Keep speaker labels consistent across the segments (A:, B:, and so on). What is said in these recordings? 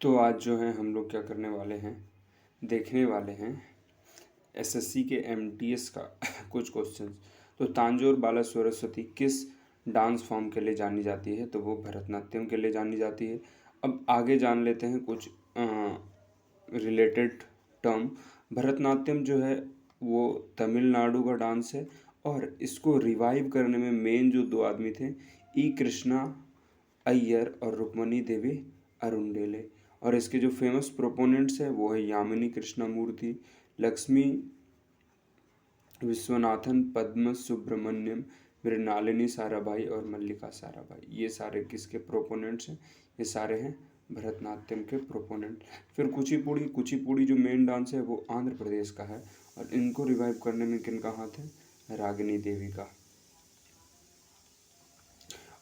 A: तो आज जो है हम लोग क्या करने वाले हैं, देखने वाले हैं एसएससी के एमटीएस का कुछ क्वेश्चंस। तो तांजोर बाला सरस्वती किस डांस फॉर्म के लिए जानी जाती है? तो वो भरतनाट्यम के लिए जानी जाती है। अब आगे जान लेते हैं कुछ रिलेटेड टर्म। भरतनाट्यम जो है वो तमिलनाडु का डांस है और इसको रिवाइव करने में मेन जो दो आदमी थे, ई कृष्णा अय्यर और रुक्मणी देवी अरुंडेले। और इसके जो फेमस प्रोपोनेंट्स है वो है यामिनी कृष्णमूर्ति, लक्ष्मी विश्वनाथन, पद्म सुब्रमण्यम, मृणालिनी साराभाई और मल्लिका साराभाई। ये सारे किसके प्रोपोनेंट्स हैं? ये सारे हैं भरतनाट्यम के प्रोपोनेंट। फिर कुचिपुड़ी, कुचिपुड़ी जो मेन डांस है वो आंध्र प्रदेश का है और इनको रिवाइव करने में किनका हाथ है? रागिनी देवी का।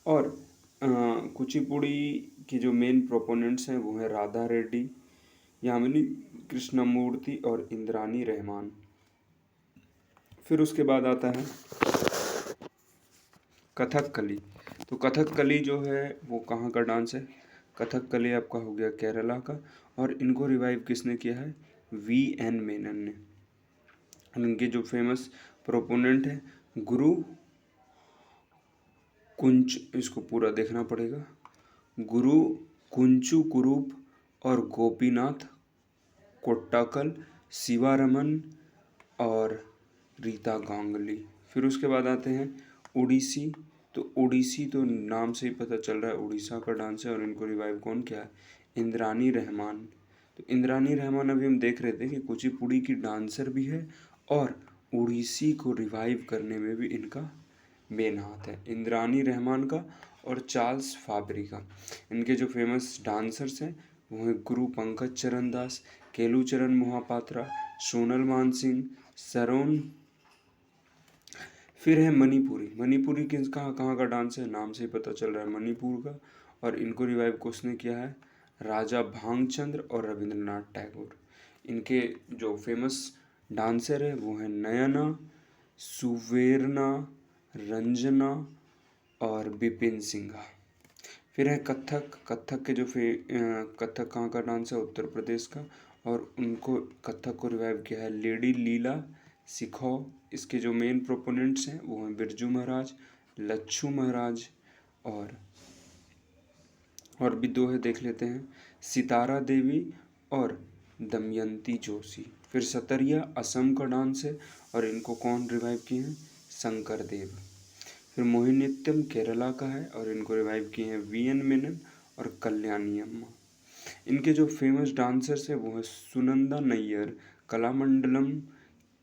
A: और कुचिपुड़ी की जो मेन प्रोपोनेंट्स हैं वो हैं राधा रेड्डी, यामिनी कृष्णमूर्ति और इंद्रानी रहमान। फिर उसके बाद आता है कथकली। तो कथकली जो है वो कहाँ का डांस है? कथकली आपका हो गया केरला का और इनको रिवाइव किसने किया है? वी.एन. मेनन ने। इनके जो फेमस प्रोपोनेंट है गुरु कुंच, इसको पूरा देखना पड़ेगा, गुरु कुंचु कुरूप और गोपीनाथ कोट्टाकल, शिवारमन और रीता गांगुली। फिर उसके बाद आते हैं ओडिसी। तो ओडिसी तो नाम से ही पता चल रहा है उड़ीसा का डांस है और इनको रिवाइव कौन किया है? इंद्रानी रहमान। तो इंद्रानी रहमान अभी हम देख रहे थे कि कुचिपुड़ी की डांसर भी है और ओडिसी को रिवाइव करने में भी इनका मेन हाथ है, इंद्रानी रहमान का और चार्ल्स फाबरी का। इनके जो फेमस डांसर्स हैं वो हैं गुरु पंकज चरण दास, केलू चरण मोहापात्रा, सोनल मानसिंह, सरोन। फिर है मणिपुरी। मणिपुरी किस कहाँ का डांस है? नाम से ही पता चल रहा है मणिपुर का। और इनको रिवाइव किसने किया है? राजा भांगचंद्र और रविंद्रनाथ टैगोर। इनके जो फेमस डांसर है वो है नयना, सुवेरना, रंजना और बिपिन सिंघा। फिर है कथक। कथक के जो कथक कहाँ का डांस है? उत्तर प्रदेश का। और उनको कथक को रिवाइव किया है लेडी लीला सिखो। इसके जो मेन प्रोपोनेंट्स हैं वो हैं बिरजू महाराज, लच्छू महाराज और भी दो है, देख लेते हैं, सितारा देवी और दमयंती जोशी। फिर सतरिया असम का डांस है और इनको कौन रिवाइव किए हैं? शंकर देव। फिर मोहिनीअट्टम केरला का है और इनको रिवाइव किए हैं वी.एन. मेनन और कल्याणी अम्मा। इनके जो फेमस डांसर्स हैं वो हैं सुनंदा नैयर, कलामंडलम,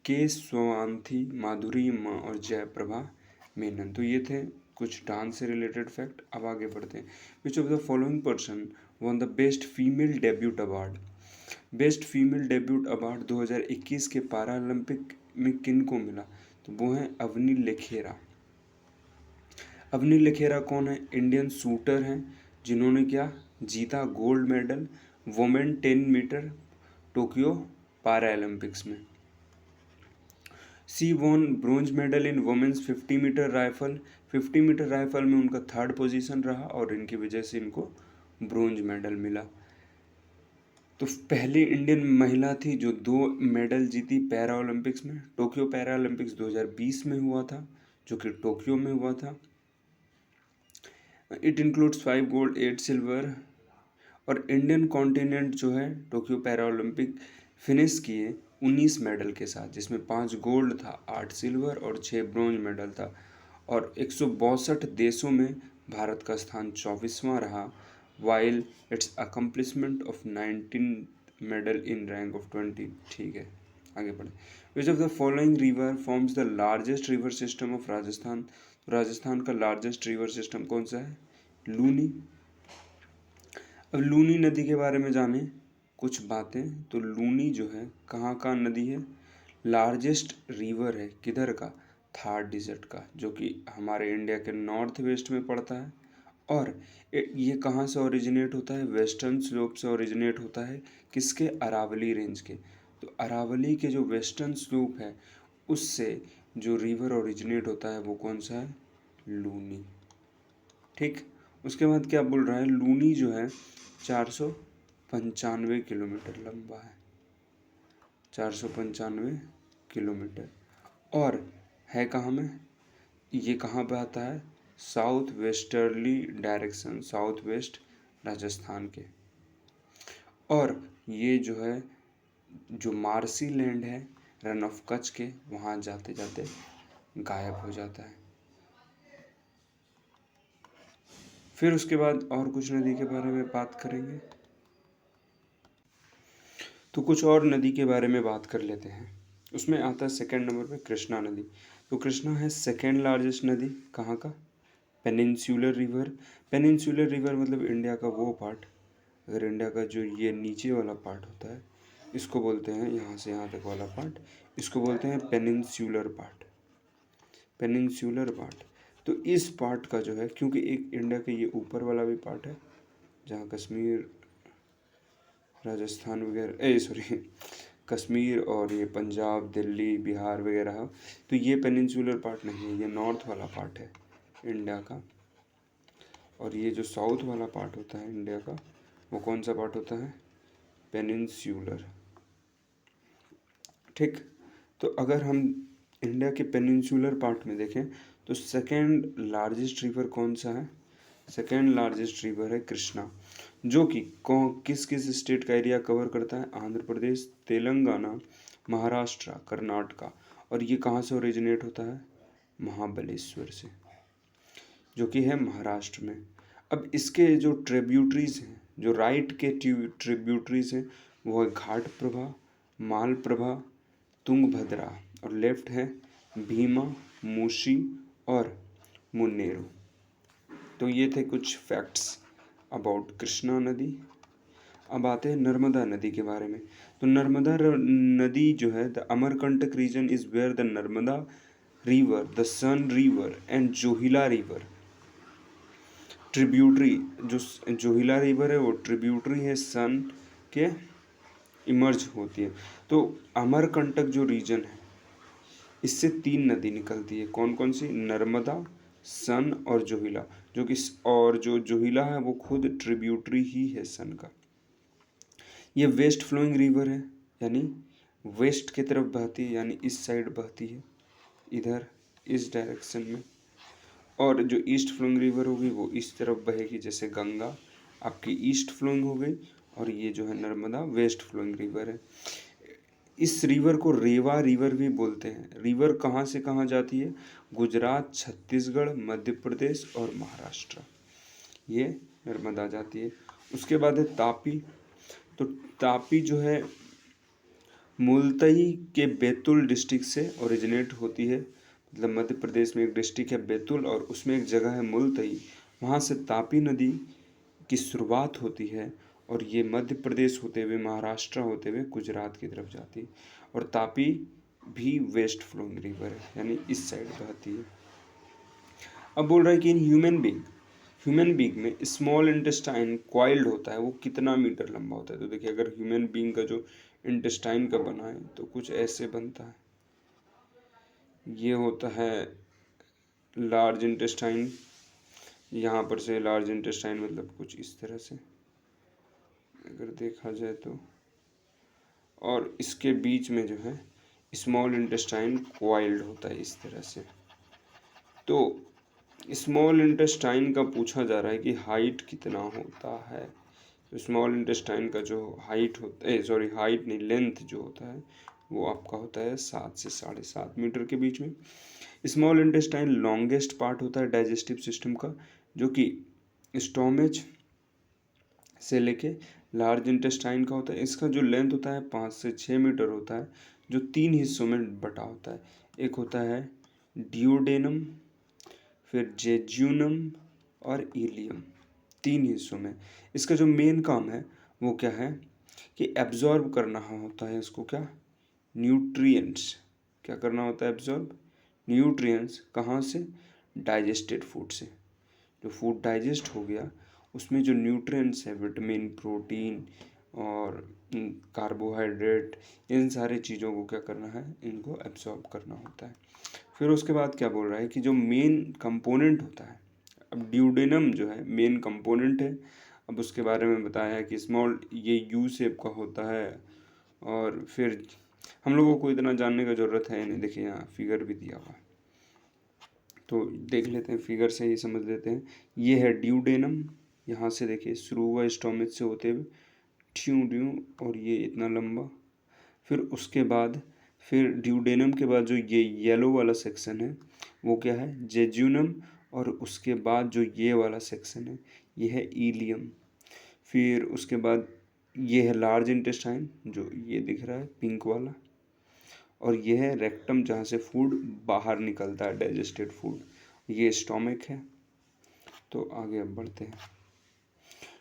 A: के स्वांथी, माधुरी अम्मा और जयप्रभा मेनन। तो ये थे कुछ डांस से रिलेटेड फैक्ट। अब आगे बढ़ते हैं। Which of the following person one the best female debut award? Best female debut award 2021 के पैरालंपिक में किन को मिला? तो वो हैं अवनी लेखेरा। अवनी लेखेरा कौन है? इंडियन शूटर हैं जिन्होंने क्या जीता? Gold medal women 10 meter Tokyo Paralympics में। She won bronze medal in women's 50 meter rifle. 50 meter rifle में उनका 3rd पोजीशन रहा और इनकी वजह से इनको ब्रोंज मेडल मिला। तो पहली इंडियन महिला थी जो 2 मेडल जीती पैरा ओलंपिक्स में। टोक्यो पैरा ओलंपिक्स 2020 में हुआ था जो कि टोक्यो में हुआ था। It includes 5 gold 8 silver. और इंडियन कॉन्टिनेंट जो है टोक्यो पैरा ओलंपिक फिनिश किए 19 मेडल के साथ, जिसमें 5 गोल्ड था, 8 सिल्वर और 6 ब्रोंज मेडल था। और 162 देशों में भारत का स्थान 24वां रहा, while it's accomplishment of 19 medal in rank of 20। ठीक है, आगे बढ़े। विच of the following river forms the largest river system of Rajasthan? Rajasthan का लार्जेस्ट रिवर सिस्टम कौन सा है? लूनी। अब लूनी नदी के बारे में जाने कुछ बातें। तो लूनी जो है कहाँ का नदी है? लार्जेस्ट रिवर है किधर का? थार डिजर्ट का, जो कि हमारे इंडिया के नॉर्थ वेस्ट में पड़ता है। और ये कहाँ से ओरिजिनेट होता है? वेस्टर्न स्लोप से ओरिजिनेट होता है। किसके? अरावली रेंज के। तो अरावली के जो वेस्टर्न स्लोप है उससे जो रिवर ओरिजिनेट होता है वो कौन सा है? लूनी। ठीक, उसके बाद क्या बोल रहा है? लूनी जो है 400 495 किलोमीटर लंबा है, 495 किलोमीटर। और है कहाँ में, ये कहाँ पे आता है, south westerly direction, south west Rajasthan के। और ये जो है जो मार्सी लैंड है रन ऑफ कच्छ के, वहाँ जाते जाते गायब हो जाता है। फिर उसके बाद और कुछ नदी के बारे में बात करेंगे। तो कुछ और नदी के बारे में बात कर लेते हैं। उसमें आता है सेकंड नंबर पे कृष्णा नदी। तो कृष्णा है सेकंड लार्जेस्ट नदी कहाँ का, पेनिनसुलर रिवर। पेनिनसुलर रिवर मतलब इंडिया का वो पार्ट, अगर इंडिया का जो ये नीचे वाला पार्ट होता है इसको बोलते हैं, यहाँ से यहाँ तक वाला पार्ट इसको बोलते हैं पेनिनसुलर पार्ट, पेनिनसुलर पार्ट। तो इस पार्ट का जो है, क्योंकि एक इंडिया के ये ऊपर वाला भी पार्ट है जहाँ कश्मीर, राजस्थान वगैरह सॉरी कश्मीर और ये पंजाब, दिल्ली, बिहार वगैरह है, तो ये पेनिनसुलर पार्ट नहीं है, ये नॉर्थ वाला पार्ट है इंडिया का। और ये जो साउथ वाला पार्ट होता है इंडिया का, वो कौन सा पार्ट होता है, पेनिनसुलर। ठीक, तो अगर हम इंडिया के पेनिनसुलर पार्ट में देखें तो सेकेंड लार्जेस्ट रिवर कौन सा है, सेकेंड लार्जेस्ट रिवर है कृष्णा, जो कि किस किस स्टेट का एरिया कवर करता है, आंध्र प्रदेश, तेलंगाना, महाराष्ट्र, कर्नाटका। और ये कहाँ से ओरिजिनेट होता है, महाबलेश्वर से, जो कि है महाराष्ट्र में। अब इसके जो ट्रिब्यूटरीज हैं, जो राइट के ट्रिब्यूटरीज हैं, वो है घाट प्रभा, माल प्रभा, तुंगभद्रा, और लेफ्ट है भीमा, मूसी और मुन्नेरू। तो ये थे कुछ फैक्ट्स अबाउट कृष्णा नदी। अब आते हैं नर्मदा नदी के बारे में। तो नर्मदा नदी जो है, the Amarkantak region is where the Narmada river, the Son river and Johila river tributary, जो जोहिला रिवर है वो ट्रिब्यूटरी है सन के, इमर्ज होती है। तो अमरकंटक जो रीजन है इससे 3 नदी निकलती है, कौन कौन सी, नर्मदा, सन और जोहिला, जो कि और जो जोहिला है वो खुद ट्रिब्यूटरी ही है सन का। ये वेस्ट फ्लोइंग रिवर है, यानी वेस्ट की तरफ बहती है, यानी इस साइड बहती है, इधर इस डायरेक्शन में। और जो ईस्ट फ्लोइंग रिवर होगी वो इस तरफ बहेगी, जैसे गंगा आपकी ईस्ट फ्लोइंग हो गई, और ये जो है नर्मदा वेस्ट फ्लोइंग रिवर है। इस रिवर को रेवा रिवर भी बोलते हैं। रिवर कहाँ से कहाँ जाती है, गुजरात, छत्तीसगढ़, मध्य प्रदेश और महाराष्ट्र, ये नर्मदा जाती है। उसके बाद है तापी। तो तापी जो है मुल्तई के बैतूल डिस्ट्रिक्ट से ओरिजिनेट होती है, मतलब मध्य प्रदेश में एक डिस्ट्रिक्ट है बैतूल और उसमें एक जगह है मुल्तई, वहाँ से तापी नदी की शुरुआत होती है और ये मध्य प्रदेश होते हुए, महाराष्ट्र होते हुए गुजरात की तरफ जाती है। और तापी भी वेस्ट फ्लोइंग रिवर है, यानी इस साइड बहती है। अब बोल रहा है कि इन ह्यूमन बींग में स्मॉल इंटेस्टाइन क्वाइल्ड होता है, वो कितना मीटर लंबा होता है। तो देखिए, अगर ह्यूमन बींग का जो इंटेस्टाइन का बना है तो कुछ ऐसे बनता है, ये होता है लार्ज इंटेस्टाइन, यहाँ पर से लार्ज इंटेस्टाइन मतलब कुछ इस तरह से अगर देखा जाए तो, और इसके बीच में जो है स्मॉल इंटेस्टाइन क्वाइल्ड होता है इस तरह से। तो स्मॉल इंटेस्टाइन का पूछा जा रहा है कि हाइट कितना होता है। तो स्मॉल इंटेस्टाइन का जो हाइट होता है, सॉरी हाइट नहीं, लेंथ जो होता है वो आपका होता है 7 से 7.5 मीटर के बीच में। स्मॉल इंटेस्टाइन लॉन्गेस्ट पार्ट होता है डाइजेस्टिव सिस्टम का, जो कि स्टोमेज से लेके लार्ज इंटेस्टाइन का होता है। इसका जो लेंथ होता है 5 से 6 मीटर होता है, जो 3 हिस्सों में बटा होता है। एक होता है डियोडेनम, फिर जेजुनम और इलियम, 3 हिस्सों में। इसका जो मेन काम है वो क्या है कि एब्जॉर्ब करना होता है इसको, क्या, न्यूट्रिएंट्स। क्या करना होता है, एब्जॉर्ब न्यूट्रिएंट्स, कहाँ से, डाइजेस्टेड फूड से। जो फूड डाइजेस्ट हो गया उसमें जो न्यूट्रिएंट्स है, विटामिन, प्रोटीन और कार्बोहाइड्रेट, इन सारी चीज़ों को क्या करना है, इनको एब्जॉर्ब करना होता है। फिर उसके बाद क्या बोल रहा है कि जो मेन कंपोनेंट होता है, अब ड्यूडेनम जो है मेन कंपोनेंट है। अब उसके बारे में बताया है कि स्मॉल ये यू शेप का होता है। और फिर हम लोगों को इतना जानने का ज़रूरत है नहीं, देखिए यहाँ फिगर भी दिया हुआ है, तो देख लेते हैं, फिगर से ही समझ लेते हैं। ये है ड्यूडेनम, यहाँ से देखिए शुरू हुआ स्टोमच से होते हुए ट्यू ड्यू, और ये इतना लंबा। फिर उसके बाद फिर ड्यूडेनम के बाद जो ये येलो वाला सेक्शन है वो क्या है, जेजुनम। और उसके बाद जो ये वाला सेक्शन है ये है इलियम। फिर उसके बाद ये है लार्ज इंटेस्टाइन, जो ये दिख रहा है पिंक वाला। और ये है रेक्टम, जहाँ से फूड बाहर निकलता है, डाइजेस्टेड फूड। ये स्टोमक है। तो आगे अब बढ़ते हैं।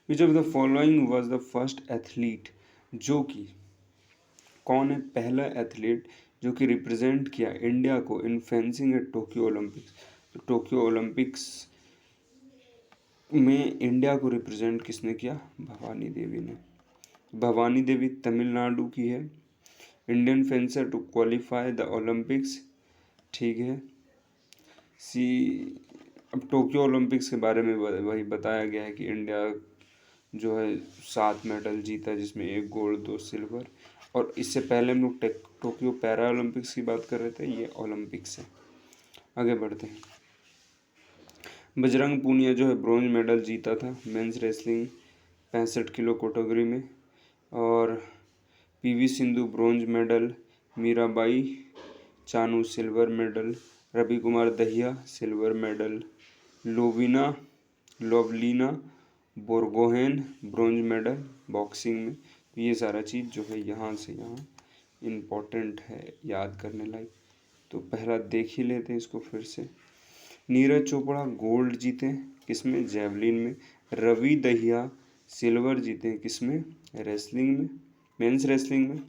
A: Which of the following was the first athlete, जो कि कौन है पहला एथलीट जो कि रिप्रेजेंट किया इंडिया को इन फेंसिंग एट टोक्यो ओलंपिक्स। तो टोक्यो ओलंपिक्स में इंडिया को रिप्रेजेंट किसने किया, भवानी देवी ने। भवानी देवी तमिलनाडु की है, Indian fencer to qualify the Olympics, ठीक है। सी अब टोक्यो ओलंपिक्स के बारे में वही बताया गया है कि इंडिया जो है 7 मेडल जीता, जिसमें 1 गोल्ड 2 सिल्वर। और इससे पहले हम लोग टोक्यो पैरा ओलंपिक्स की बात कर रहे थे, ये ओलंपिक्स है। आगे बढ़ते हैं। बजरंग पूनिया जो है ब्रॉन्ज मेडल जीता था मेंस रेसलिंग 65 किलो कैटेगरी में। और PV Sindhu bronze medal, Mirabai Chanu silver medal, Ravi Kumar Dahiya silver medal, Lovlina Borgohain bronze medal boxing में। तो ये सारा चीज़ जो है यहाँ से यहाँ इम्पोर्टेंट है, याद करने लायक। तो पहला देख ही लेते हैं इसको फिर से। नीरज चोपड़ा गोल्ड जीते किसमें, जेवलिन में। रवि दहिया सिल्वर जीते किसमें, रेसलिंग में, मेंस रेसलिंग में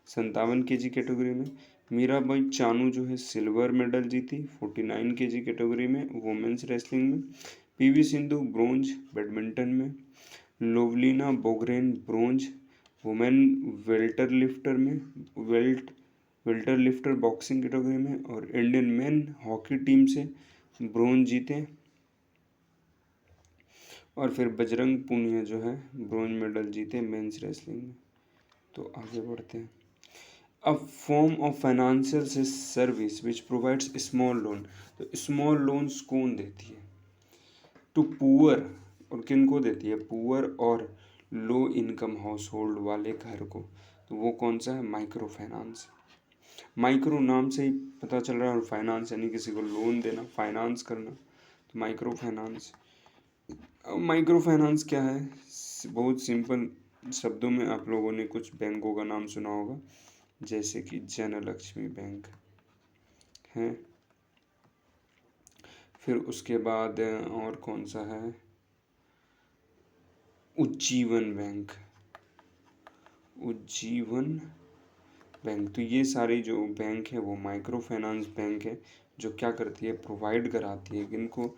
A: 57 केजी कैटेगरी में। मीराबाई चानू जो है सिल्वर मेडल जीती 49 केजी कैटेगरी में वुमेन्स रेसलिंग में। पीवी सिंधु ब्रोंज बैडमिंटन में। Lovlina बोगरेन bronze women welter lifter में, वेल्टर लिफ्टर बॉक्सिंग कैटेगरी में। और इंडियन मेन हॉकी टीम से ब्रोंज जीते। और फिर बजरंग पूनिया जो है ब्रोंज मेडल जीते मेंस रेसलिंग में। तो आगे बढ़ते हैं। A form of financial service which provides small loan. तो स्मॉल लोन्स कौन देती है, टू पुअर, और किन को देती है, पुअर और लो इनकम हाउस होल्ड वाले घर को। तो वो कौन सा है, माइक्रो फाइनेंस। माइक्रो नाम से ही पता चल रहा है, और फाइनेंस यानी किसी को लोन देना, फाइनेंस करना, तो माइक्रो फाइनेंस। माइक्रो फाइनेंस क्या है, बहुत सिंपल शब्दों में आप लोगों ने कुछ बैंकों का नाम सुना होगा, जैसे कि जनलक्ष्मी बैंक है। फिर उसके बाद और कौन सा है, उज्जीवन बैंक, उज्जीवन बैंक। तो ये सारी जो बैंक है वो माइक्रो फाइनेंस बैंक है, जो क्या करती है, प्रोवाइड कराती है किनको,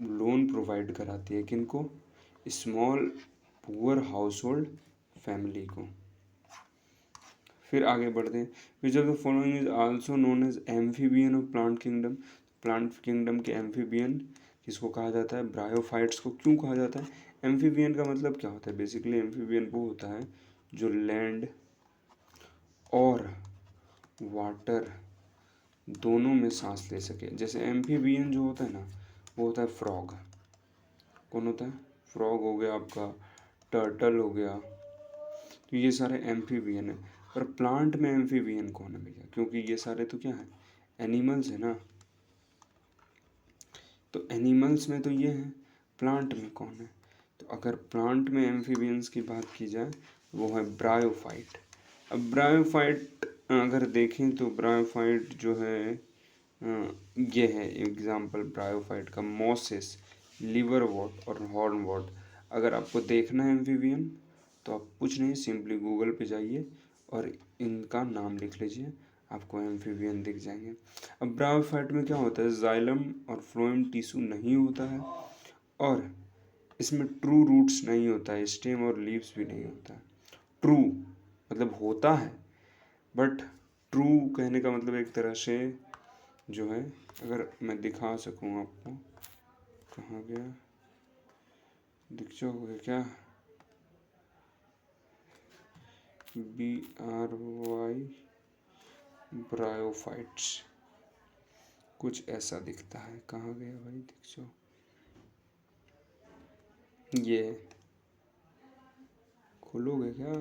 A: लोन प्रोवाइड कराती है किनको, small poor household family को। फिर आगे बढ़ते हैं। Which of the following is also known as amphibian of plant kingdom. Plant kingdom के एम्फीबियन किसको कहा जाता है, ब्रायोफाइट्स को। क्यों कहा जाता है, एम्फीबियन का मतलब क्या होता है, बेसिकली एम्फीबियन वो होता है जो लैंड और वाटर दोनों में सांस ले सके। जैसे एम्फीबियन जो होता है ना, वो होता है फ्रॉग। कौन होता है, फ्रॉग हो गया आपका, टर्टल हो गया। तो ये सारे एम्फीबियन है। पर प्लांट में एम्फीबियन कौन है भैया, क्योंकि ये सारे तो क्या है, एनिमल्स है ना। तो एनिमल्स में तो ये है, प्लांट में कौन है। तो अगर प्लांट में एम्फीबियंस की बात की जाए, वो है ब्रायोफाइट। अब ब्रायोफाइट अगर देखें तो ब्रायोफाइट जो है ये है एग्जाम्पल ब्रायोफाइट का, मॉसेस, लिवर वॉट और हॉर्न वॉट। अगर आपको देखना है एम्फीबियन, तो आप कुछ नहीं, सिंपली गूगल पे जाइए और इनका नाम लिख लीजिए, आपको एम्फीबियन दिख जाएंगे। अब ब्रायोफाइट में क्या होता है, जाइलम और फ्लोएम टिश्यू नहीं होता है, और इसमें ट्रू रूट्स नहीं होता है, स्टेम और लीव्स भी नहीं होता है। ट्रू मतलब होता है, बट ट्रू कहने का मतलब एक तरह से जो है, अगर मैं दिखा सकूँ आपको, कहाँ गया, दिक्चो हो गया क्या? BRY ब्रायोफाइट्स, कुछ ऐसा दिखता है। कहाँ गया भाई दिक्चो? ये खोलोगे क्या?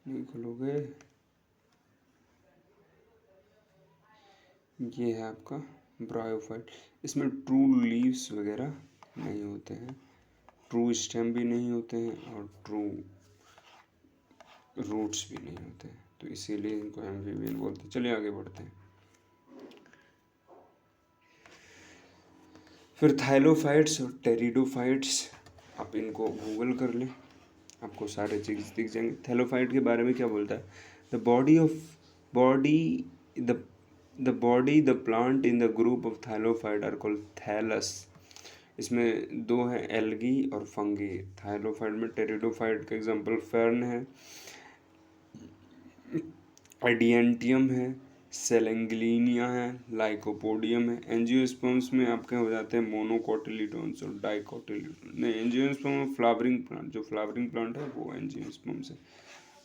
A: नहीं खोलोगे? ये है आपका ब्रायोफाइट। इसमें ट्रू लीव्स वगैरह नहीं होते हैं, ट्रू स्टेम भी नहीं होते हैं और ट्रू रूट्स भी नहीं होते हैं, तो इसीलिए इनको एम्फीबियन बोलते हैं। चलिए आगे बढ़ते हैं। फिर थाइलोफाइट्स और टेरिडोफाइट्स, आप इनको गूगल कर लें, आपको सारे चीज़ दिख जाएंगे। थैलोफाइट के बारे में क्या बोलता है? The body of body the the body the plant in the group of thallophyte are called thallus. इसमें दो हैं, एल्गी और फंगी। थैलोफाइट में टेरिडोफाइट का एग्जांपल फर्न है, एडियंटियम है, सेलेंग्लिनिया है, लाइकोपोडियम है। एंजियोस्पर्म्स में आपके हो जाते हैं मोनोकोटिलीडोन्स और डाइकोटिलीडोन्स। नहीं, एंजियोस्पर्म में फ्लावरिंग प्लांट, जो फ्लावरिंग प्लांट है वो एंजियोस्पर्म्स है।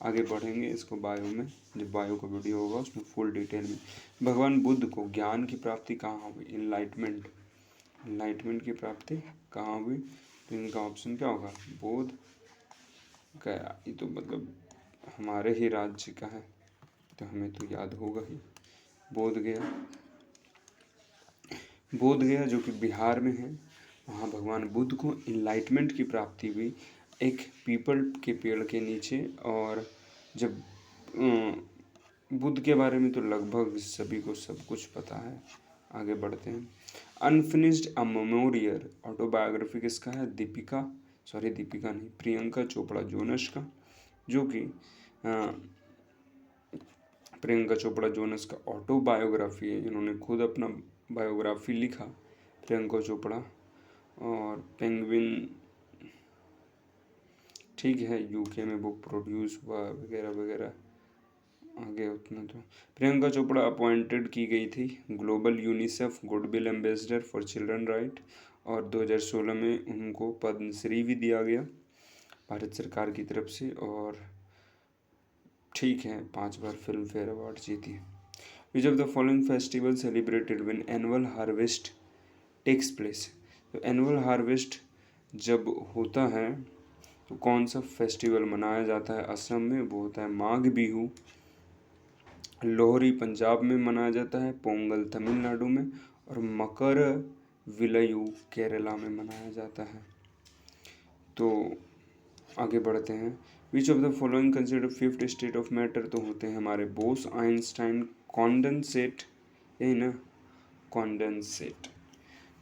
A: आगे बढ़ेंगे इसको बायो में, जब बायो का वीडियो होगा उसमें फुल डिटेल में। भगवान बुद्ध को ज्ञान की प्राप्ति कहाँ हुई? इनलाइटमेंट, इनलाइटमेंट की प्राप्ति कहाँ हुई? तो इनका ऑप्शन क्या होगा? बोध गया। ये तो मतलब हमारे ही राज्य का है, तो हमें तो याद होगा ही। बोध गया, बोध गया जो कि बिहार में है, वहाँ भगवान बुद्ध को इनलाइटमेंट की प्राप्ति हुई एक पीपल के पेड़ के नीचे। और जब बुद्ध के बारे में तो लगभग सभी को सब कुछ पता है। आगे बढ़ते हैं। अनफिनिश्ड अ मेमोरियल ऑटोबायोग्राफी किसका है? दीपिका नहीं, प्रियंका चोपड़ा जोनस का, जो कि प्रियंका चोपड़ा जोनस का ऑटोबायोग्राफी है। इन्होंने खुद अपना बायोग्राफी लिखा, प्रियंका चोपड़ा। और पेंगुइन, ठीक है, यूके में बुक प्रोड्यूस हुआ वगैरह वगैरह। आगे उतना तो प्रियंका चोपड़ा अपॉइंटेड की गई थी global UNICEF goodwill ambassador for children right, और 2016 में उनको पद्मश्री भी दिया गया भारत सरकार की तरफ से। और ठीक है, 5 बार फिल्म फेयर अवार्ड जीती है। Which of the following festival celebrated when annual harvest takes place? तो एनुअल हार्वेस्ट जब होता है तो कौन सा फेस्टिवल मनाया जाता है असम में? वो होता है माघ बिहू। लोहरी पंजाब में मनाया जाता है, पोंगल तमिलनाडु में, और मकर विलयू केरला में मनाया जाता है। तो आगे बढ़ते हैं। Which of the following consider fifth state of matter? तो होते हैं हमारे बोस आइंस्टाइन कॉन्डेंसेट, यही ना, कॉन्डेंसेट।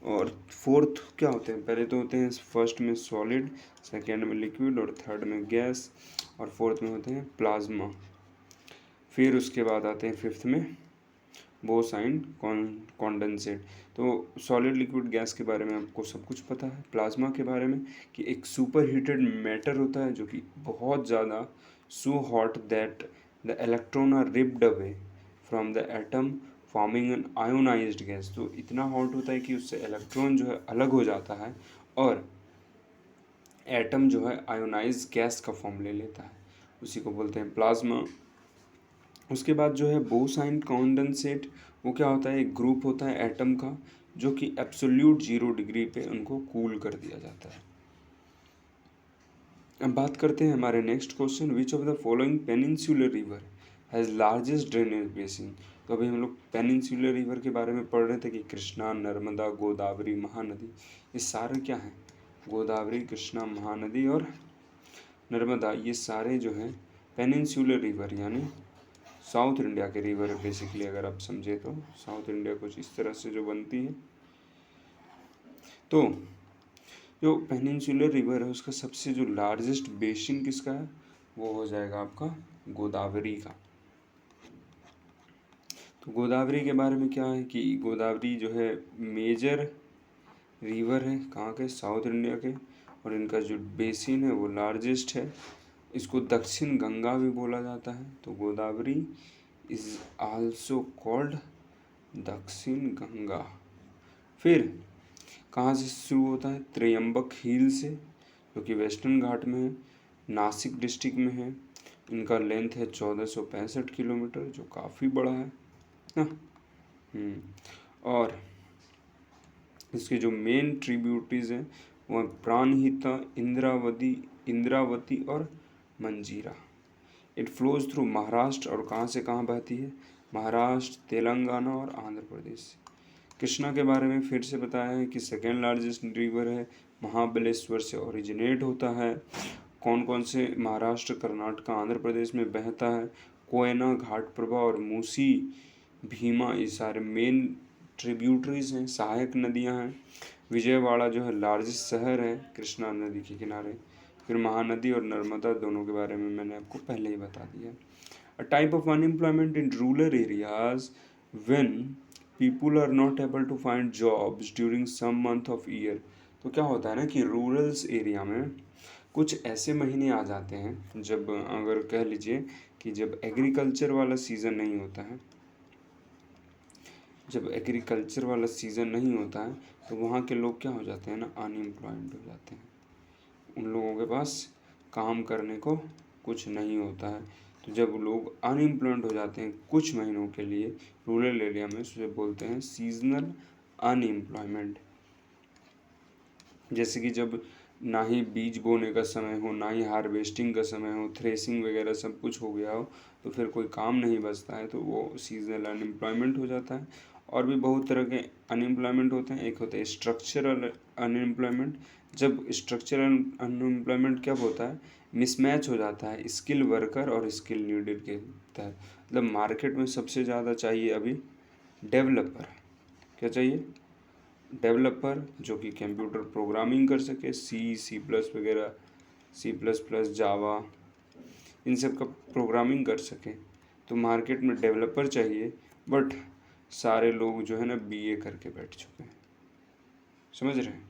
A: और फोर्थ क्या होते हैं? पहले तो होते हैं फर्स्ट में सॉलिड, सेकेंड में लिक्विड, और थर्ड में गैस, और फोर्थ में होते हैं प्लाज्मा। फिर उसके बाद आते हैं फिफ्थ में बोसाइन कॉन्डेंसेट। तो सॉलिड लिक्विड गैस के बारे में आपको सब कुछ पता है। प्लाज्मा के बारे में कि एक सुपर हीटेड मैटर होता है जो कि बहुत ज़्यादा so hot that the electron are ripped away from the atom forming an ionized gas. तो इतना हॉट होता है कि उससे इलेक्ट्रॉन जो है अलग हो जाता है और एटम जो है आयोनाइज गैस का फॉर्म ले लेता है, उसी को बोलते हैं प्लाज्मा। उसके बाद जो है बोसाइन कॉन्डेंसेट, वो क्या होता है? एक ग्रुप होता है एटम का जो कि एब्सोल्यूट 0 डिग्री पे उनको कूल कर दिया जाता है। अब बात करते हैं हमारे next question. Which of the following peninsular river has largest drainage basin? तो अभी हम लोग पेनिनसुलर रिवर के बारे में पढ़ रहे थे कि कृष्णा, नर्मदा, गोदावरी, महानदी, ये सारे क्या हैं? गोदावरी, कृष्णा, महानदी और नर्मदा, ये सारे जो हैं पेनिनसुलर रिवर यानी साउथ इंडिया के रिवर है बेसिकली। अगर आप समझे तो साउथ इंडिया कुछ इस तरह से जो बनती है। तो जो पेनिनसुलर रिवर है उसका सबसे जो लार्जेस्ट बेसिन किसका है? वो हो जाएगा आपका गोदावरी का। तो गोदावरी के बारे में क्या है कि गोदावरी जो है मेजर रिवर है कहाँ के? साउथ इंडिया के। और इनका जो बेसिन है वो लार्जेस्ट है। इसको दक्षिण गंगा भी बोला जाता है। तो गोदावरी इज आल्सो कॉल्ड दक्षिण गंगा। फिर कहाँ से शुरू होता है? त्र्यंबक हिल से, जो कि वेस्टर्न घाट में है, नासिक डिस्ट्रिक्ट में है। इनका लेंथ है 1465 किलोमीटर, जो काफ़ी बड़ा है ना। और इसके जो मेन ट्रिब्यूटरीज हैं वह प्राणहिता, इंद्रावती और मंजीरा। इट फ्लोज थ्रू महाराष्ट्र, और कहाँ से कहाँ बहती है? महाराष्ट्र, तेलंगाना और आंध्र प्रदेश। कृष्णा के बारे में फिर से बताया है कि सेकेंड लार्जेस्ट रिवर है, महाबलेश्वर से ओरिजिनेट होता है। कौन कौन से? महाराष्ट्र, कर्नाटक, आंध्र प्रदेश में बहता है। कोयना, घाटप्रभा और मूसी, भीमा, ये सारे मेन ट्रिब्यूटरीज हैं, सहायक नदियां हैं। विजयवाड़ा जो है लार्जेस्ट शहर है कृष्णा नदी के किनारे। फिर महानदी और नर्मदा दोनों के बारे में मैंने आपको पहले ही बता दिया। A type of unemployment in rural areas when people are not able to find jobs during some month of year. तो क्या होता है ना कि रूरल्स एरिया में कुछ ऐसे महीने आ जाते हैं जब, अगर कह लीजिए कि जब एग्रीकल्चर वाला सीज़न नहीं होता है, जब एग्रीकल्चर वाला सीज़न नहीं होता है तो वहाँ के लोग क्या हो जाते हैं ना, अनएम्प्लॉयड हो जाते हैं। उन लोगों के पास काम करने को कुछ नहीं होता है। तो जब लोग अनएम्प्लॉयड हो जाते हैं कुछ महीनों के लिए रूरल एरिया में, उसे बोलते हैं सीजनल अनएम्प्लॉयमेंट। जैसे कि जब ना ही बीज बोने का समय हो, ना ही हार्वेस्टिंग का समय हो, थ्रेसिंग वगैरह सब कुछ हो गया हो, तो फिर कोई काम नहीं बचता है, तो वो सीजनल अनएम्प्लॉयमेंट हो जाता है। और भी बहुत तरह के अनएम्प्लॉयमेंट होते हैं। एक होता है स्ट्रक्चरल अनएम्प्लॉयमेंट। जब स्ट्रक्चरल अनएम्प्लॉयमेंट कब होता है? मिसमैच हो जाता है स्किल वर्कर और स्किल नीडेड के तहत। मतलब मार्केट में सबसे ज़्यादा चाहिए अभी डेवलपर। क्या चाहिए? डेवलपर, जो कि कंप्यूटर प्रोग्रामिंग कर सके, सी प्लस वगैरह, C++, जावा, इन सब का प्रोग्रामिंग कर सके। तो मार्केट में डेवलपर चाहिए, बट सारे लोग जो है ना BA करके बैठ चुके हैं। समझ रहे हैं?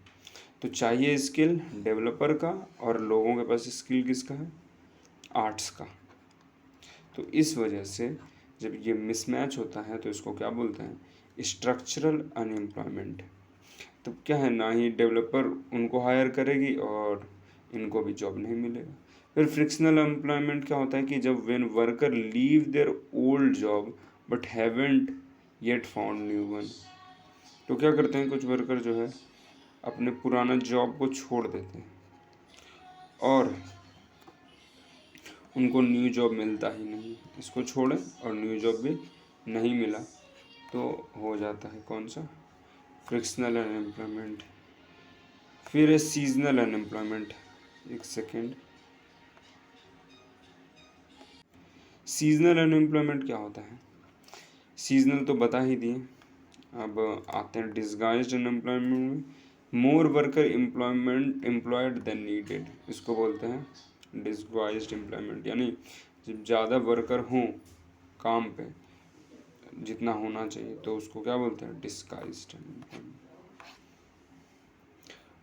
A: तो चाहिए स्किल डेवलपर का, और लोगों के पास स्किल किसका है? आर्ट्स का। तो इस वजह से जब ये मिसमैच होता है तो इसको क्या बोलते हैं? Structural unemployment. तो क्या है, ना ही डेवलपर उनको हायर करेगी और इनको भी जॉब नहीं मिलेगा। फिर फ्रिक्शनल एम्प्लॉयमेंट क्या होता है कि जब when worker leave their old job but haven't yet found new one. तो क्या करते हैं कुछ वर्कर जो है अपने पुराना जॉब को छोड़ देते हैं और उनको न्यू जॉब मिलता ही नहीं। इसको छोड़े और न्यू जॉब भी नहीं मिला तो हो जाता है कौन सा? Frictional unemployment. फिर है सीजनल अनएम्प्लॉयमेंट। एक सेकेंड। सीजनल अनएम्प्लॉयमेंट क्या होता है? सीजनल तो बता ही दिए। अब आते हैं डिस्गाइज्ड अनएम्प्लॉयमेंट में। मोर वर्कर एम्प्लॉयड देन नीडेड, इसको बोलते हैं डिस्गाइज्ड एम्प्लॉयमेंट। यानी जब ज़्यादा वर्कर हों काम पे जितना होना चाहिए तो उसको क्या बोलते हैं? Disguised unemployment.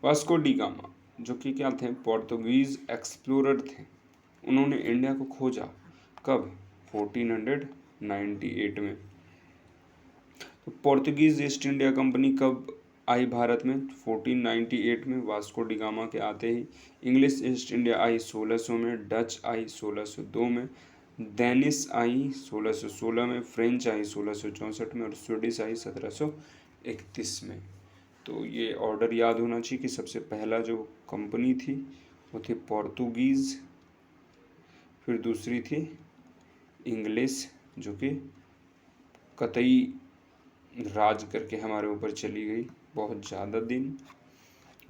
A: Vasco da gamma, जो कि क्या थे? पोर्तुगीज एक्सप्लोरर थे। उन्होंने इंडिया को खोजा कब? 1498 में। तो पोर्तुगीज ईस्ट इंडिया कंपनी कब आई भारत में? 1498 में। वास्को डी गामा के आते ही इंग्लिश ईस्ट इंडिया आई 1600 में, डच आई 1602 में, डेनिश आई 1616 में, फ्रेंच आई 1664 में और स्वीडिश आई 1731 में। तो ये ऑर्डर याद होना चाहिए कि सबसे पहला जो कंपनी थी वो थी पोर्तुगीज़, फिर दूसरी थी इंग्लिश, जो कि कतई राज करके हमारे ऊपर चली गई। बहुत ज़्यादा दिन,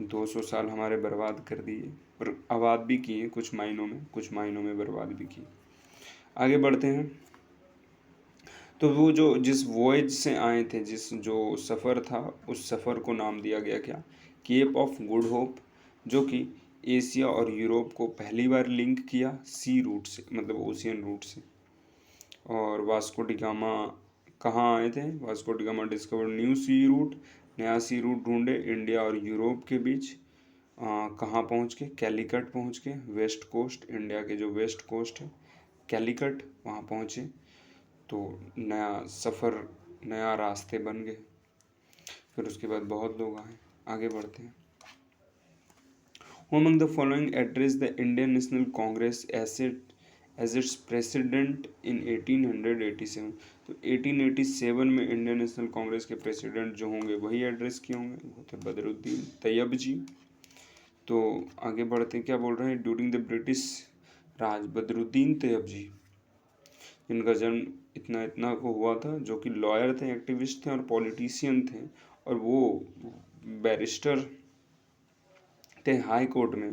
A: 200 साल हमारे बर्बाद कर दिए, पर आबाद भी किए कुछ मायनों में बर्बाद भी किए। आगे बढ़ते हैं। तो वो जो जिस वॉयज से आए थे, जिस जो सफ़र था, उस सफ़र को नाम दिया गया क्या? केप ऑफ गुड होप, जो कि एशिया और यूरोप को पहली बार लिंक किया सी रूट से, मतलब ओशियन रूट से। और वास्को डी गामा कहाँ आए थे? Vasco da Gama discover new sea route, नया सी रूट ढूंढे इंडिया और यूरोप के बीच। कहाँ पहुँच के? कैलीकट पहुँच के, वेस्ट कोस्ट, इंडिया के जो वेस्ट कोस्ट है कैलीकट, वहाँ पहुँचे। तो नया सफ़र, नया रास्ते बन गए। फिर उसके बाद बहुत लोग आए। आगे बढ़ते हैं। Who among the following addressed the Indian National Congress as its president in 1887? तो 1887 में इंडियन नेशनल कांग्रेस के प्रेसिडेंट जो होंगे वही एड्रेस किए होंगे, वो थे बदरुद्दीन तैयब जी। तो आगे बढ़ते क्या बोल रहे हैं, ड्यूरिंग द ब्रिटिश राज, बदरुद्दीन तैयब जी जिनका जन्म इतना इतना को हुआ था, जो कि लॉयर थे, एक्टिविस्ट थे और पॉलिटिशियन थे, और वो बैरिस्टर थे हाई कोर्ट में।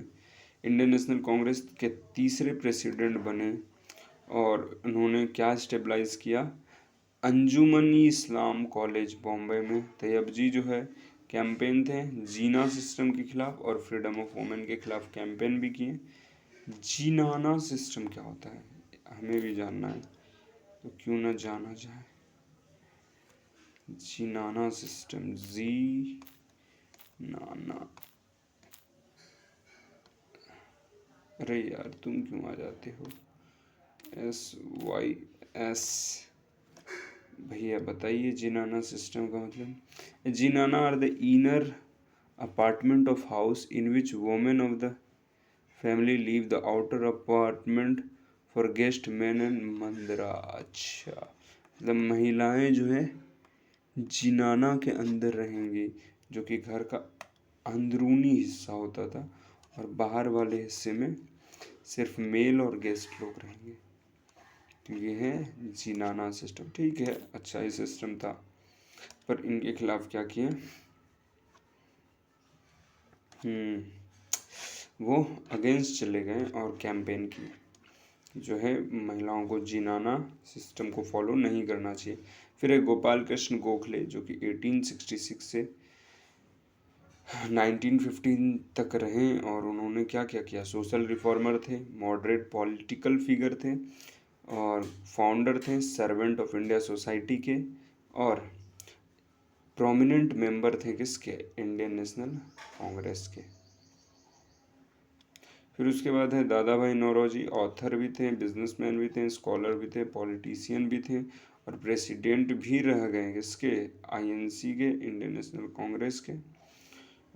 A: इंडियन नेशनल कांग्रेस के तीसरे प्रेसिडेंट बने और उन्होंने क्या स्टेबलाइज किया, अंजुमन इस्लाम कॉलेज बॉम्बे में। तैयब जी जो है कैंपेन थे जीना सिस्टम के खिलाफ और फ्रीडम ऑफ वुमेन के खिलाफ कैंपेन भी किए। जीनाना सिस्टम क्या होता है हमें भी जानना है, तो क्यों ना जाना जाए। जीनाना सिस्टम, जी नाना, अरे यार तुम क्यों आ जाते हो, SYS, भैया बताइए जीनाना सिस्टम का मतलब। Zenana are the inner apartment of house in which women of the family leave the outer apartment for guest man and mardana. अच्छा, मतलब महिलाएं जो है जीनाना के अंदर रहेंगी, जो कि घर का अंदरूनी हिस्सा होता था, और बाहर वाले हिस्से में सिर्फ मेल और गेस्ट लोग रहेंगे। तो ये है जीनाना सिस्टम, ठीक है, अच्छा ही सिस्टम था, पर इनके खिलाफ क्या किए, वो अगेंस्ट चले गए और कैंपेन किए जो है महिलाओं को जीनाना सिस्टम को फॉलो नहीं करना चाहिए। फिर है गोपाल कृष्ण गोखले, जो कि 1866 से 1915 तक रहे, और उन्होंने क्या क्या किया, सोशल रिफॉर्मर थे, मॉडरेट पॉलिटिकल फिगर थे, और फाउंडर थे सर्वेंट ऑफ इंडिया सोसाइटी के, और प्रोमिनेंट मेंबर थे किसके, इंडियन नेशनल कांग्रेस के। फिर उसके बाद है दादा भाई नौरोजी, ऑथर भी थे, बिजनेसमैन भी थे, स्कॉलर भी थे, पॉलिटिशियन भी थे, और प्रेसिडेंट भी रह गए किसके, INC के, इंडियन नेशनल कांग्रेस के।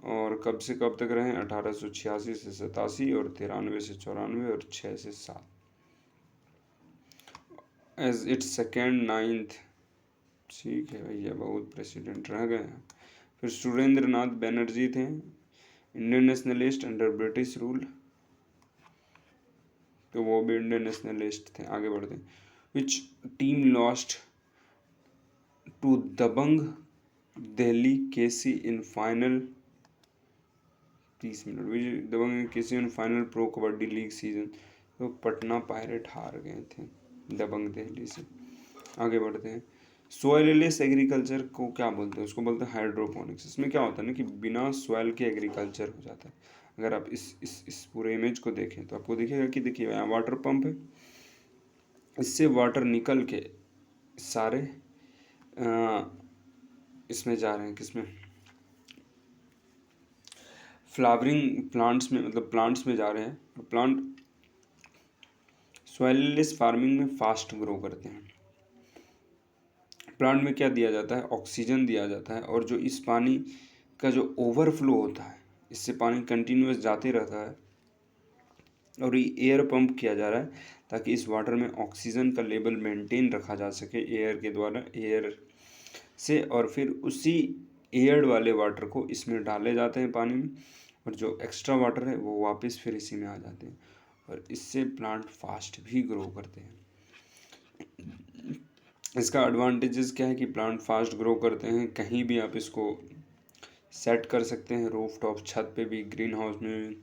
A: और कब से कब तक रहे, 1886 से 87, और 93 से 94, और 6 से 7 एज इट्स सेकेंड 9th। ठीक है भैया, बहुत प्रेसिडेंट रह गए हैं। फिर सुरेंद्र नाथ बनर्जी थे, Indian nationalist under British rule, तो वो भी इंडियन नेशनलिस्ट थे। आगे बढ़ते हैं। Which team lost to Dabang Delhi KC in final, 30 minute, Dabang KC in final pro kabaddi league season, तो पटना पायरेट हार गए थे दबंग दिल्ली से। आगे बढ़ते हैं। सॉइललेस एग्रीकल्चर को क्या बोलते हैं, उसको बोलते हैं हाइड्रोपोनिक्स। इसमें क्या होता है ना कि बिना सॉइल के एग्रीकल्चर हो जाता है। अगर आप इस पूरे इमेज को देखें तो आपको दिखेगा कि देखिए यहाँ वाटर पंप है, इससे वाटर निकल के सारे इसमें जा रहे हैं, किसमें, फ्लावरिंग प्लांट्स में, मतलब प्लांट्स में जा रहे हैं। और प्लांट सॉइललेस फार्मिंग में फास्ट ग्रो करते हैं। प्लांट में क्या दिया जाता है, ऑक्सीजन दिया जाता है, और जो इस पानी का जो ओवरफ्लो होता है, इससे पानी कंटिन्यूस जाते रहता है, और ये एयर पंप किया जा रहा है ताकि इस वाटर में ऑक्सीजन का लेवल मेंटेन रखा जा सके एयर के द्वारा, एयर से, और फिर उसी एयर वाले वाटर को इसमें डाले जाते हैं पानी में, और जो एक्स्ट्रा वाटर है वो वापस फिर इसी में आ जाते हैं, और इससे प्लांट फास्ट भी ग्रो करते हैं। इसका एडवांटेजेस क्या है कि प्लांट फास्ट ग्रो करते हैं, कहीं भी आप इसको सेट कर सकते हैं, रूफ टॉप, छत पे भी, ग्रीन हाउस में भी।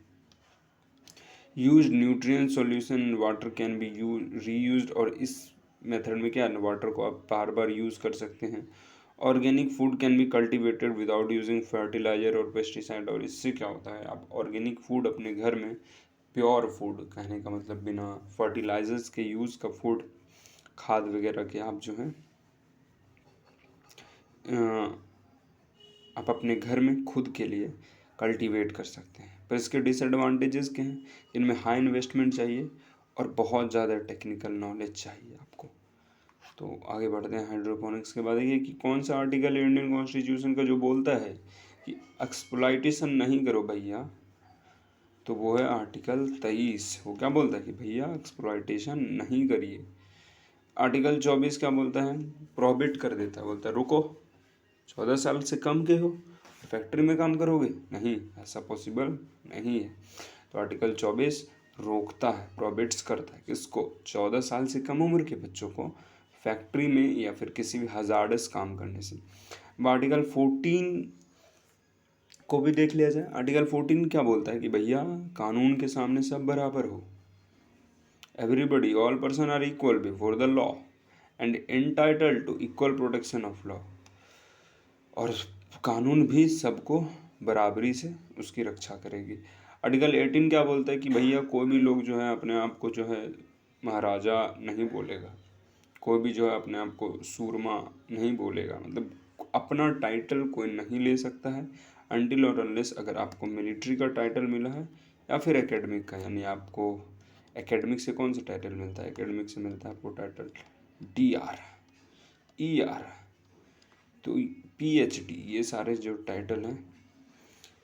A: Use nutrient solution water can be reused, और इस मेथड में क्या है, वाटर को आप बार बार यूज़ कर सकते हैं। Organic food can be cultivated without using fertiliser और पेस्टिसाइड, और इससे क्या होता है, आप ऑर्गेनिक फूड अपने घर में, प्योर फूड कहने का मतलब बिना फर्टिलाइजर्स के यूज़ का फूड, खाद वगैरह के, आप जो है आप अपने घर में खुद के लिए कल्टीवेट कर सकते हैं। पर इसके डिसएडवांटेजेस क्या हैं, इनमें हाई इन्वेस्टमेंट चाहिए और बहुत ज़्यादा टेक्निकल नॉलेज चाहिए आपको। तो आगे बढ़ते हैं हाइड्रोपोनिक्स के बाद। ये कि कौन सा आर्टिकल इंडियन कॉन्स्टिट्यूशन का जो बोलता है कि एक्सप्लॉइटेशन नहीं करो भैया, तो वो है आर्टिकल 23। वो क्या बोलता है कि भैया एक्सप्लॉइटेशन नहीं करिए। आर्टिकल 24 क्या बोलता है, प्रोहिबिट कर देता है, बोलता है रुको, 14 साल से कम के हो फैक्ट्री में काम करोगे, नहीं, ऐसा पॉसिबल नहीं है। तो आर्टिकल 24 रोकता है, प्रोहिबिट्स करता है किसको, 14 साल से कम उम्र के बच्चों को फैक्ट्री में या फिर किसी भी हजार्डस काम करने से। अब आर्टिकल 14 को भी देख लिया जाए। आर्टिकल 14 क्या बोलता है कि भैया कानून के सामने सब बराबर हो, everybody, all person are equal before the law and entitled to equal protection of law. और कानून भी सबको बराबरी से उसकी रक्षा करेगी। आर्टिकल 18 क्या बोलता है कि भैया कोई भी लोग जो है अपने आप को जो है महाराजा नहीं बोलेगा, कोई भी जो है अपने आप को सूरमा नहीं बोलेगा, मतलब अपना टाइटल कोई नहीं ले सकता है अनटिल और अनलेस अगर आपको मिलिट्री का टाइटल मिला है या फिर एकेडमिक का। यानी आपको एकेडमिक से कौन सा टाइटल मिलता है, एकेडमिक से मिलता है आपको टाइटल DR, ER, तो PhD, ये सारे जो टाइटल हैं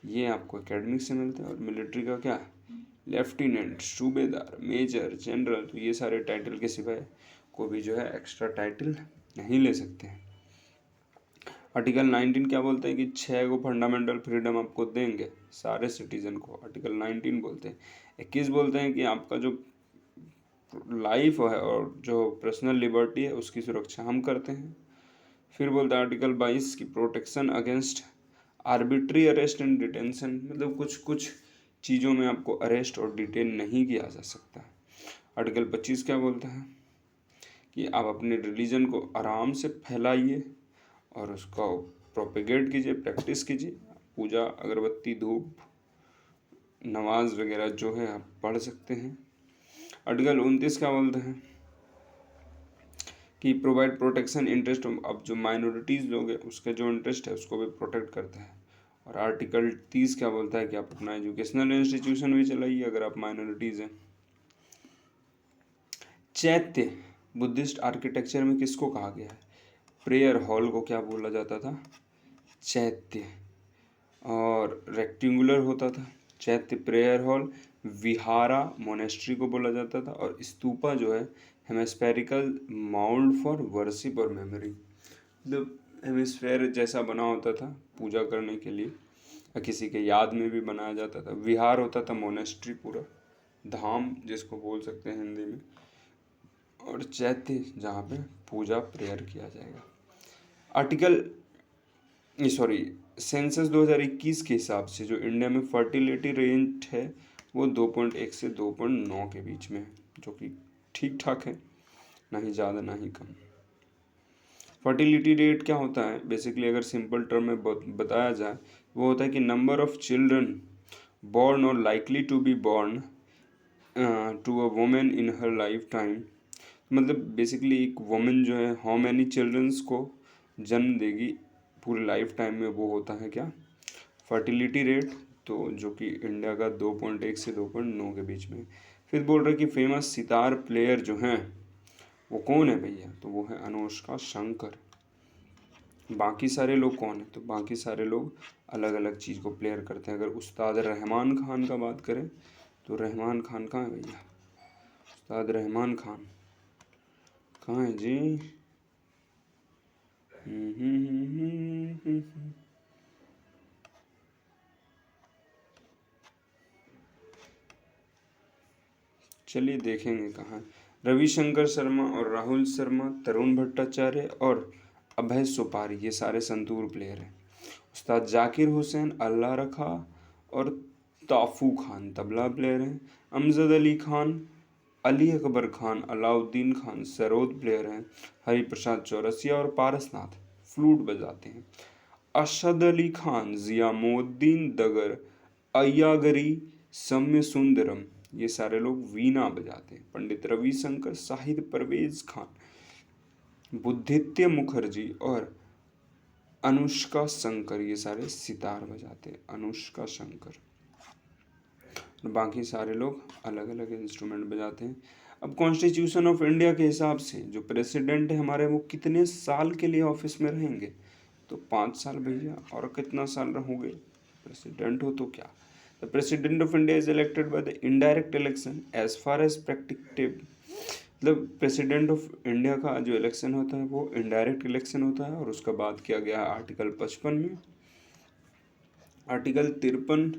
A: ये आपको एकेडमिक से मिलते हैं। और मिलिट्री का क्या, लेफ्टिनेंट, सूबेदार, मेजर, जनरल, तो ये सारे टाइटल के सिवाय कोई भी जो है एक्स्ट्रा टाइटल नहीं ले सकते हैं। आर्टिकल 19 क्या बोलते हैं कि 6 को फंडामेंटल फ्रीडम आपको देंगे सारे सिटीजन को, आर्टिकल 19 बोलते हैं। 21 बोलते हैं कि आपका जो लाइफ है और जो पर्सनल लिबर्टी है उसकी सुरक्षा हम करते हैं। फिर बोलता है आर्टिकल 22 की protection against arbitrary arrest and detention, मतलब कुछ कुछ चीज़ों में आपको अरेस्ट और डिटेन नहीं किया जा सकता। आर्टिकल 25 क्या बोलता है कि आप अपने रिलीजन को आराम से फैलाइए और उसका प्रोपेगेट कीजिए, प्रैक्टिस कीजिए, पूजा अगरबत्ती धूप नमाज वगैरह जो है आप पढ़ सकते हैं। आर्टिकल 29 क्या बोलते हैं कि प्रोवाइड प्रोटेक्शन इंटरेस्ट, अब जो माइनॉरिटीज़ लोग हैं उसका जो इंटरेस्ट है उसको भी प्रोटेक्ट करता है। और आर्टिकल 30 क्या बोलता है कि आप अपना एजुकेशनल इंस्टीट्यूशन भी चलाइए अगर आप माइनॉरिटीज़ हैं। चैत्य बुद्धिस्ट आर्किटेक्चर में किसको कहा गया है, प्रेयर हॉल को क्या बोला जाता था, चैत्य, और रेक्टेंगुलर होता था चैत्य प्रेयर हॉल। विहारा मोनेस्ट्री को बोला जाता था। और स्तूपा जो है हेमिस्फेरिकल माउंड फॉर वर्शिप और मेमोरी, मतलब हेमिस्फेयर जैसा बना होता था पूजा करने के लिए या किसी के याद में भी बनाया जाता था। विहार होता था मोनेस्ट्री, पूरा धाम जिसको बोल सकते हैं हिंदी में। और चैत्य जहाँ पे पूजा प्रेयर किया जाएगा। आर्टिकल सॉरी सेंसस 2021 के हिसाब से जो इंडिया में फर्टिलिटी रेट है वो 2.1 से 2.9 के बीच में है, जो कि ठीक ठाक है, ना ही ज़्यादा ना ही कम। फर्टिलिटी रेट क्या होता है, बेसिकली अगर सिंपल टर्म में बताया जाए वो होता है कि number of children born or likely to be born to a woman in her lifetime, मतलब बेसिकली एक वुमेन जो है हाउ मैनी चिल्ड्रंस को जन्म देगी पूरे लाइफ टाइम में, वो होता है क्या, फर्टिलिटी रेट। तो जो कि इंडिया का 2.1 से 2.9 के बीच में। फिर बोल रहे कि फेमस सितार प्लेयर जो हैं वो कौन है भैया, तो वो है अनुष्का शंकर। बाकी सारे लोग कौन है, तो बाकी सारे लोग अलग अलग चीज़ को प्लेयर करते हैं। अगर उस्ताद रहमान खान का बात करें तो रहमान खान कहाँ है भैया, उस्ताद रहमान खान कहाँ है जी। चलिए देखेंगे कहाँ है। रविशंकर शर्मा और राहुल शर्मा, तरुण भट्टाचार्य और अभय सुपारी, ये सारे संतूर प्लेयर हैं। उस्ताद जाकिर हुसैन अल्लाह रखा और ताफू खान तबला प्लेयर हैं। अमजद अली खान, अली अकबर खान, अलाउद्दीन खान सरोद प्लेयर हैं। हरिप्रसाद चौरसिया और पारसनाथ फ्लूट बजाते हैं। अशद अली खान, जियामुद्दीन दगर, अय्यागरी, सम्य सुंदरम, ये सारे लोग वीणा बजाते हैं। पंडित रविशंकर, साहिद परवेज खान, बुद्धित्य मुखर्जी और अनुष्का शंकर, ये सारे सितार बजाते हैं, अनुष्का शंकर। और बाकी सारे लोग अलग अलग इंस्ट्रूमेंट बजाते हैं। अब कॉन्स्टिट्यूशन ऑफ इंडिया के हिसाब से जो प्रेसिडेंट है हमारे वो कितने साल के लिए ऑफिस में रहेंगे, तो 5 साल भैया, और कितना साल रहोगे प्रेसिडेंट हो तो क्या। The president of India is elected by the indirect election as far as practicable. मतलब प्रेसिडेंट ऑफ इंडिया का जो इलेक्शन होता है वो इनडायरेक्ट इलेक्शन होता है, और उसका बात किया गया है आर्टिकल 55 में। Article 53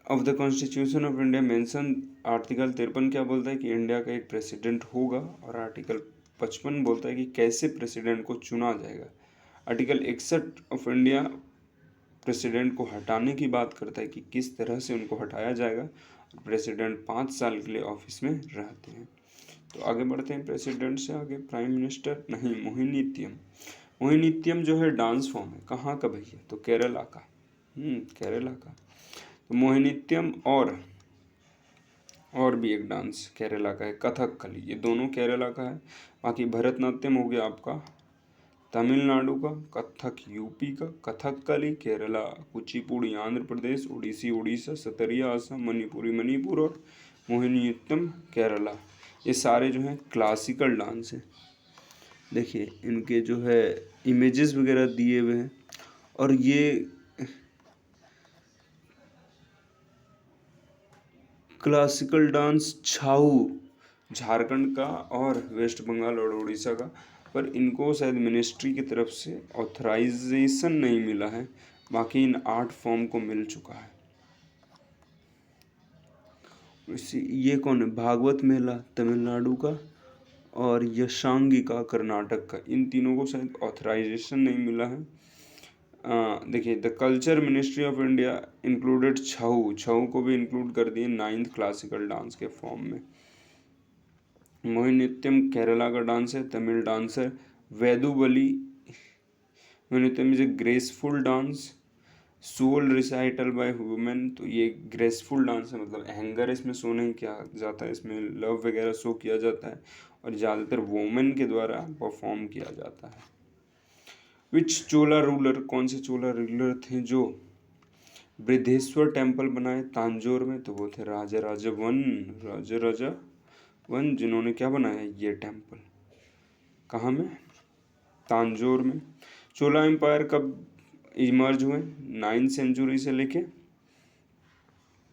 A: of the constitution of India mention, article 53 क्या बोलता है कि इंडिया का एक प्रेसिडेंट होगा, और आर्टिकल 55 बोलता है कि कैसे प्रेसिडेंट को चुना जाएगा। आर्टिकल 61 ऑफ इंडिया प्रेसिडेंट को हटाने की बात करता है कि किस तरह से उनको हटाया जाएगा। प्रेसिडेंट 5 साल के लिए ऑफिस में रहते हैं। तो आगे बढ़ते हैं प्रेसिडेंट से आगे। प्राइम मिनिस्टर नहीं, मोहिनीत्यम। मोहिनीत्यम जो है डांस फॉर्म है, कहाँ का भैया, तो केरला का। केरला का। तो मोहिनीत्यम और भी एक डांस केरला का है, कथकली। ये दोनों केरला का है। बाकी भरतनाट्यम हो गया आपका तमिलनाडु का, कथक यूपी का, कथकली केरला, कुचिपुड़ी आंध्र प्रदेश, ओडिसी उड़ीसा, सतरिया असम, मणिपुरी मणिपुर, और मोहिनीअट्टम केरला। ये सारे जो हैं क्लासिकल डांस हैं। देखिए इनके जो है इमेजेस वगैरह दिए हुए हैं, और ये क्लासिकल डांस छाऊ झारखंड का और वेस्ट बंगाल और उड़ीसा का, पर इनको शायद मिनिस्ट्री की तरफ से ऑथराइजेशन नहीं मिला है, बाकी इन आर्ट फॉर्म को मिल चुका है। ये कौन है, भागवत मेला तमिलनाडु का और यशांगिका कर्नाटक का, इन तीनों को शायद ऑथराइजेशन नहीं मिला है। देखिए the culture ministry of India included Chhau को भी इंक्लूड कर दिए 9th क्लासिकल डांस के फॉर्म में। मोहिनीअट्टम केरला का डांस है, तमिल डांस है वेदुबली। Mohiniyattam is a graceful dance solo recital by women. तो ये ग्रेसफुल डांस है, मतलब एंगर इसमें शो नहीं किया जाता है, इसमें लव वगैरह शो किया जाता है, और ज़्यादातर वुमेन के द्वारा परफॉर्म किया जाता है। विच चोला रूलर, कौन से चोला रूलर थे जो बृहदेश्वर टेम्पल बनाए तांजोर में, तो वो थे राजा राजा वन, जिन्होंने क्या बनाया ये टेम्पल, कहाँ में, तांजोर में। चोला एम्पायर कब इमर्ज हुए, 9th सेंचुरी से लेके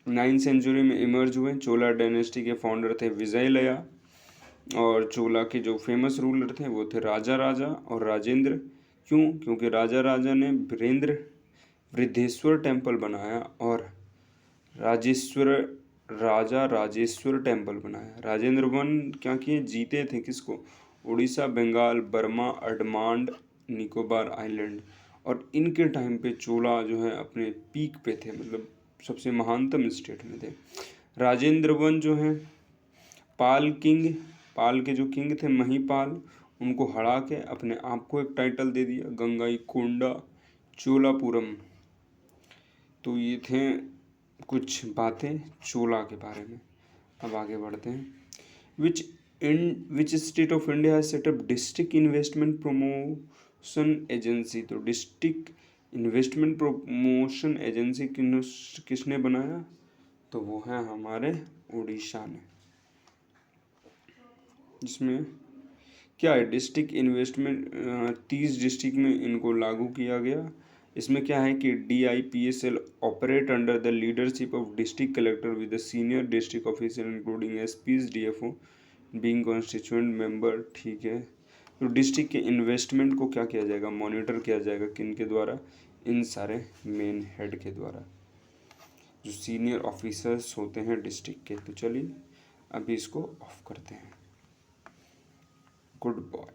A: 9th सेंचुरी में इमर्ज हुए। चोला डायनेस्टी के फाउंडर थे विजयलया, और चोला के जो फेमस रूलर थे वो थे राजा और राजेंद्र। क्यों, क्योंकि राजा ने बृहदेश्वर टेम्पल बनाया, और राजेश्वर टेम्पल बनाया। राजेंद्र वन क्या किए, जीते थे किसको, उड़ीसा, बंगाल, बर्मा, अंडमान निकोबार आइलैंड, और इनके टाइम पे चोला जो है अपने पीक पे थे, मतलब सबसे महानतम स्टेट में थे। राजेंद्र वन जो हैं पाल के जो किंग थे महिपाल, उनको हरा के अपने आप को एक टाइटल दे दिया, गंगाईकोंडा चोलापुरम। तो ये थे कुछ बातें चोला के बारे में। अब आगे बढ़ते हैं। Which state of India has set up district investment promotion agency. तो डिस्ट्रिक्ट इन्वेस्टमेंट प्रमोशन एजेंसी किसने बनाया, तो वो है हमारे उड़ीसा ने। जिसमें क्या है, डिस्ट्रिक्ट इन्वेस्टमेंट 30 डिस्ट्रिक्ट में इनको लागू किया गया। इसमें क्या है कि DIPSL operate under the leadership of district collector with the senior district officer including SPs DFO being constituent member. ठीक है, तो डिस्ट्रिक्ट के इन्वेस्टमेंट को क्या किया जाएगा, मॉनिटर किया जाएगा, किन के द्वारा, इन सारे मेन हेड के द्वारा, जो सीनियर ऑफिसर्स होते हैं डिस्ट्रिक्ट के। तो चलिए अभी इसको ऑफ करते हैं। Good boy.